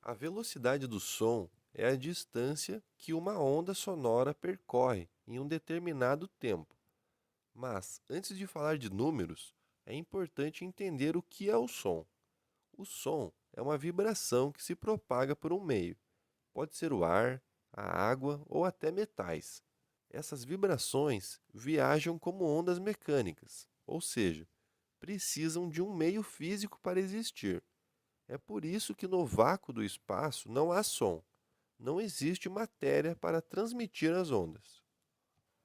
A velocidade do som é a distância que uma onda sonora percorre em um determinado tempo. Mas, antes de falar de números, é importante entender o que é o som. O som é uma vibração que se propaga por um meio. Pode ser o ar, a água ou até metais. Essas vibrações viajam como ondas mecânicas, ou seja, precisam de um meio físico para existir. É por isso que no vácuo do espaço não há som. Não existe matéria para transmitir as ondas.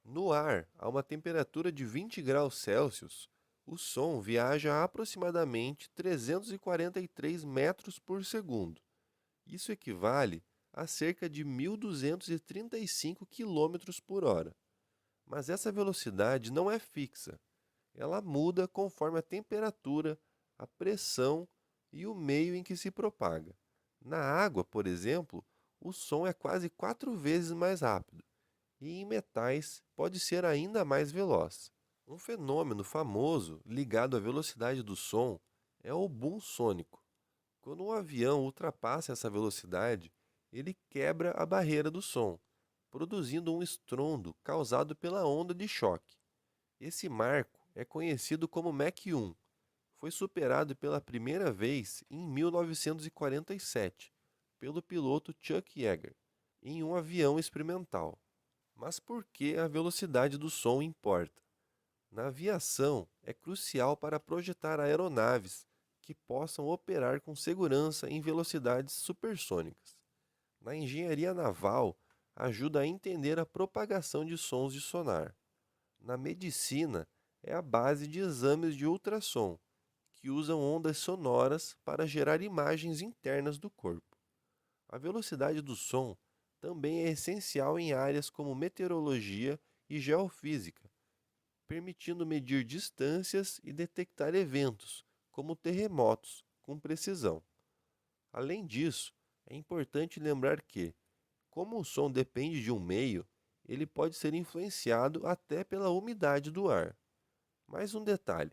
No ar, a uma temperatura de 20 graus Celsius, o som viaja a aproximadamente 343 metros por segundo. Isso equivale a cerca de 1.235 quilômetros por hora. Mas essa velocidade não é fixa. Ela muda conforme a temperatura, a pressão e o meio em que se propaga. Na água, por exemplo, o som é quase 4 vezes mais rápido, e em metais pode ser ainda mais veloz. Um fenômeno famoso ligado à velocidade do som é o boom sônico. Quando um avião ultrapassa essa velocidade, ele quebra a barreira do som, produzindo um estrondo causado pela onda de choque. Esse marco é conhecido como Mach 1. Foi superado pela primeira vez em 1947 pelo piloto Chuck Yeager em um avião experimental. Mas por que a velocidade do som importa? Na aviação, é crucial para projetar aeronaves que possam operar com segurança em velocidades supersônicas. Na engenharia naval, ajuda a entender a propagação de sons de sonar. Na medicina, é a base de exames de ultrassom, que usam ondas sonoras para gerar imagens internas do corpo. A velocidade do som também é essencial em áreas como meteorologia e geofísica, permitindo medir distâncias e detectar eventos, como terremotos, com precisão. Além disso, é importante lembrar que, como o som depende de um meio, ele pode ser influenciado até pela umidade do ar. Mais um detalhe: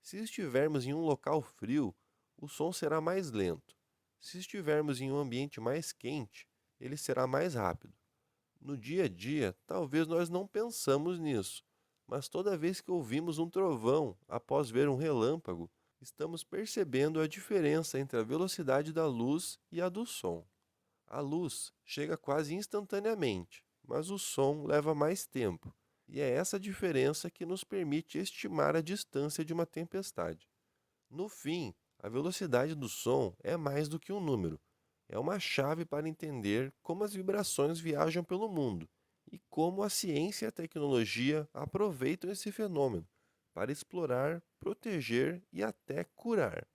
se estivermos em um local frio, o som será mais lento. Se estivermos em um ambiente mais quente, ele será mais rápido. No dia a dia, talvez nós não pensamos nisso, mas toda vez que ouvimos um trovão após ver um relâmpago, estamos percebendo a diferença entre a velocidade da luz e a do som. A luz chega quase instantaneamente, mas o som leva mais tempo, e é essa diferença que nos permite estimar a distância de uma tempestade. No fim, a velocidade do som é mais do que um número. É uma chave para entender como as vibrações viajam pelo mundo e como a ciência e a tecnologia aproveitam esse fenômeno para explorar, proteger e até curar.